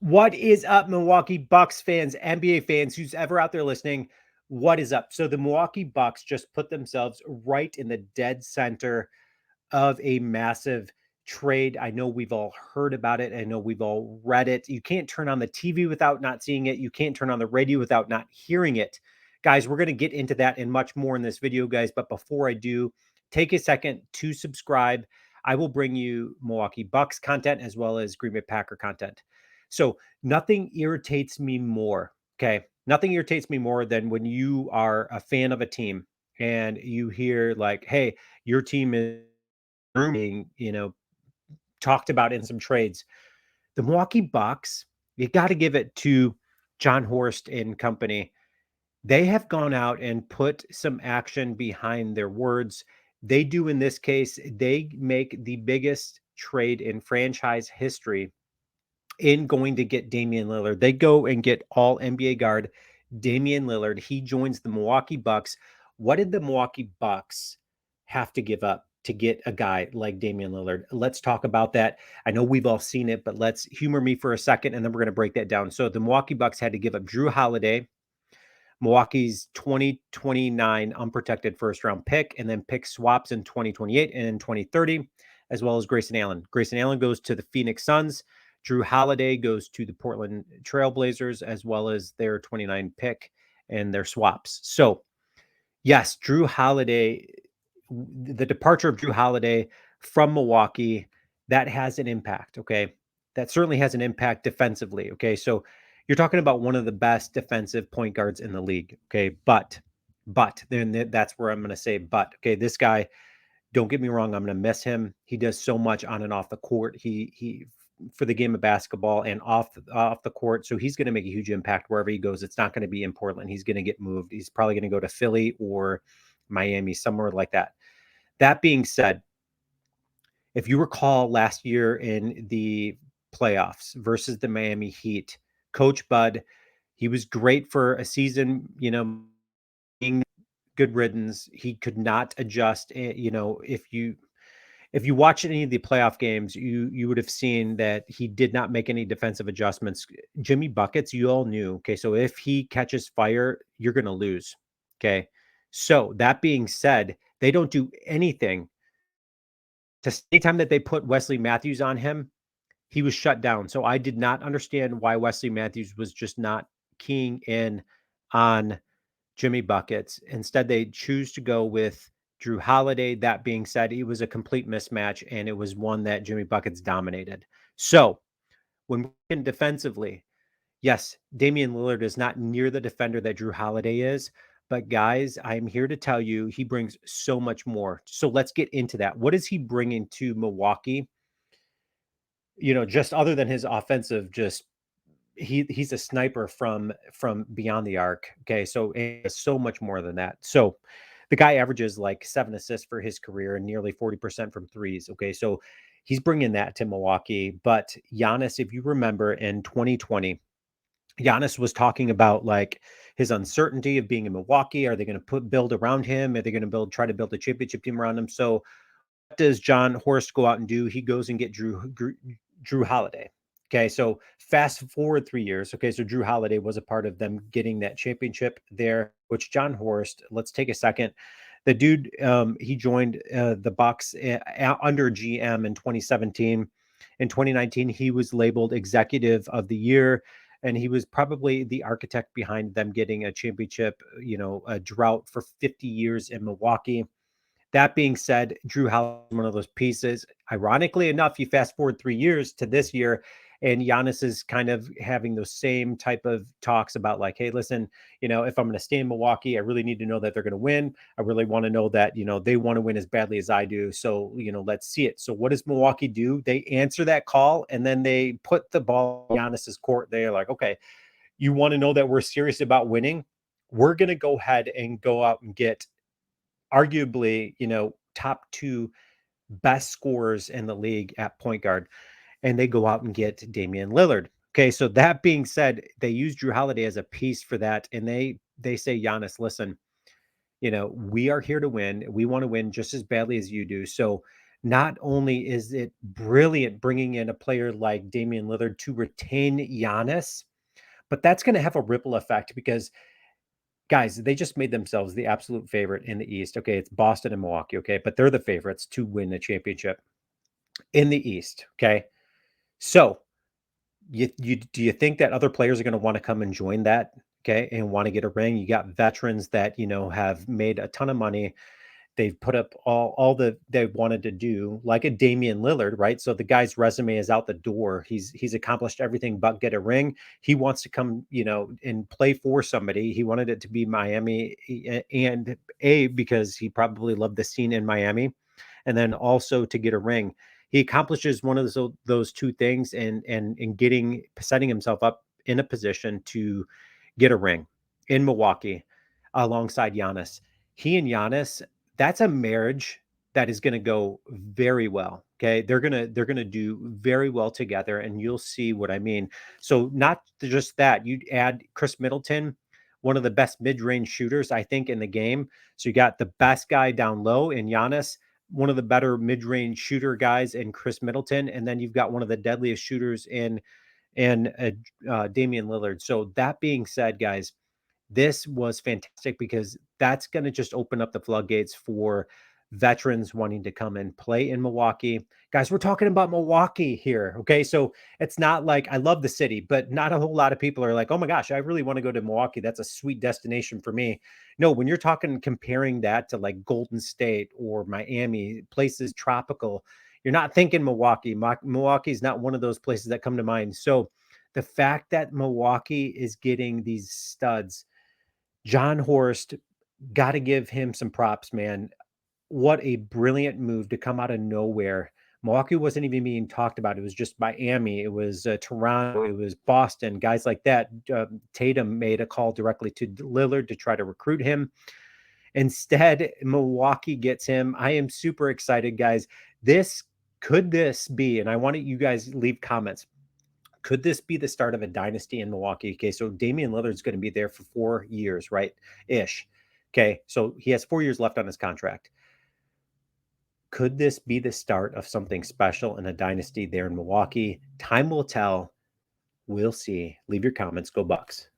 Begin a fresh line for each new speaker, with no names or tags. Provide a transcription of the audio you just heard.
What is up, Milwaukee Bucks fans, NBA fans, who's ever out there listening? What is up? So the Milwaukee Bucks just put themselves right in the dead center of a massive trade. I know we've all heard about it. I know we've all read it. You can't turn on the TV without not seeing it. You can't turn on the radio without not hearing it. Guys, we're going to get into that and much more in this video, guys. But before I do, take a second to subscribe. I will bring you Milwaukee Bucks content as well as Green Bay Packer content. So nothing irritates me more, okay? Nothing irritates me more than when you are a fan of a team and you hear like, hey, your team is being, talked about in some trades. The Milwaukee Bucks, you got to give it to John Horst and company. They have gone out and put some action behind their words. They do in this case, they make the biggest trade in franchise history in going to get Damian Lillard. They go and get all NBA guard Damian Lillard. He joins the Milwaukee Bucks. What did the Milwaukee Bucks have to give up to get a guy like Damian Lillard? Let's talk about that. I know we've all seen it, but let's humor me for a second and then we're going to break that down. So the Milwaukee Bucks had to give up Drew Holiday, Milwaukee's 2029 unprotected first round pick, and then pick swaps in 2028 and in 2030, as well as Grayson Allen. Grayson Allen goes to the Phoenix Suns. Drew Holiday goes to the Portland Trailblazers, as well as their 29 pick and their swaps. So, yes, Drew Holiday, the departure of Drew Holiday from Milwaukee, that has an impact. Okay. That certainly has an impact defensively. Okay. So you're talking about one of the best defensive point guards in the league. Okay. But then that's where I'm going to say, but okay, this guy, don't get me wrong, I'm going to miss him. He does so much on and off the court. He for the game of basketball and off the court. So he's going to make a huge impact wherever he goes. It's not going to be in Portland. He's going to get moved. He's probably going to go to Philly or Miami, somewhere like that. That being said, if you recall last year in the playoffs versus the Miami Heat, Coach Bud, he was great for a season, being good riddance. He could not adjust. If you watch any of the playoff games, you would have seen that he did not make any defensive adjustments. Jimmy Buckets, you all knew. Okay, so if he catches fire, you're going to lose. Okay, so that being said, they don't do anything to anytime that they put Wesley Matthews on him, he was shut down. So I did not understand why Wesley Matthews was just not keying in on Jimmy Buckets. Instead, they choose to go with Drew Holiday. That being said, it was a complete mismatch, and it was one that Jimmy Buckets dominated. So when we're looking defensively, yes, Damian Lillard is not near the defender that Drew Holiday is. But guys, I'm here to tell you he brings so much more. So let's get into that. What is he bringing to Milwaukee? Just other than his offensive, just he's a sniper from beyond the arc. Okay, so it's so much more than that. So the guy averages like 7 assists for his career and nearly 40% from threes. Okay, so he's bringing that to Milwaukee. But Giannis, if you remember in 2020, Giannis was talking about like his uncertainty of being in Milwaukee. Are they going to build around him? Are they going to try to build a championship team around him? So what does John Horst go out and do? He goes and get Drew Holiday. Okay, so fast forward 3 years. Okay, so Drew Holiday was a part of them getting that championship there, which John Horst, let's take a second. The dude, he joined the Bucks under GM in 2017. In 2019, he was labeled Executive of the Year, and he was probably the architect behind them getting a championship, a drought for 50 years in Milwaukee. That being said, Drew Holiday is one of those pieces. Ironically enough, you fast forward 3 years to this year, and Giannis is kind of having those same type of talks about like, hey, listen, if I'm going to stay in Milwaukee, I really need to know that they're going to win. I really want to know that, they want to win as badly as I do. So, let's see it. So what does Milwaukee do? They answer that call, and then they put the ball in Giannis's court. They're like, okay, you want to know that we're serious about winning? We're going to go ahead and go out and get arguably, top two best scorers in the league at point guard, and they go out and get Damian Lillard. Okay, so that being said, they use Drew Holiday as a piece for that, and they say, Giannis, listen, we are here to win. We want to win just as badly as you do. So not only is it brilliant bringing in a player like Damian Lillard to retain Giannis, but that's going to have a ripple effect because guys, they just made themselves the absolute favorite in the East. Okay, it's Boston and Milwaukee, okay, but they're the favorites to win the championship in the East, okay? So, you do you think that other players are going to want to come and join that, okay, and want to get a ring? You got veterans that, have made a ton of money. They've put up all they wanted to do, like a Damian Lillard, right? So the guy's resume is out the door. He's accomplished everything but get a ring. He wants to come, and play for somebody. He wanted it to be Miami, and because he probably loved the scene in Miami, and then also to get a ring. He accomplishes one of those two things, and getting setting himself up in a position to get a ring in Milwaukee alongside Giannis. He and Giannis, that's a marriage that is going to go very well. Okay, they're gonna do very well together, and you'll see what I mean. So not just that, you add Chris Middleton, one of the best mid-range shooters I think in the game. So you got the best guy down low in Giannis, one of the better mid-range shooter guys in Chris Middleton, and then you've got one of the deadliest shooters in Damian Lillard. So that being said, guys, this was fantastic because that's going to just open up the floodgates for veterans wanting to come and play in Milwaukee. Guys, we're talking about Milwaukee here. Okay. So it's not like I love the city, but not a whole lot of people are like, oh my gosh, I really want to go to Milwaukee. That's a sweet destination for me. No, when you're talking comparing that to like Golden State or Miami, places tropical, you're not thinking Milwaukee. Milwaukee is not one of those places that come to mind. So the fact that Milwaukee is getting these studs, John Horst, got to give him some props, man. What a brilliant move to come out of nowhere. Milwaukee wasn't even being talked about. It was just Miami. It was Toronto. It was Boston. Guys like that. Tatum made a call directly to Lillard to try to recruit him. Instead, Milwaukee gets him. I am super excited, guys. Could this be, and I want you guys leave comments. Could this be the start of a dynasty in Milwaukee? Okay, so Damian Lillard's going to be there for 4 years, right? Ish. Okay, so he has 4 years left on his contract. Could this be the start of something special in a dynasty there in Milwaukee? Time will tell. We'll see. Leave your comments. Go Bucks.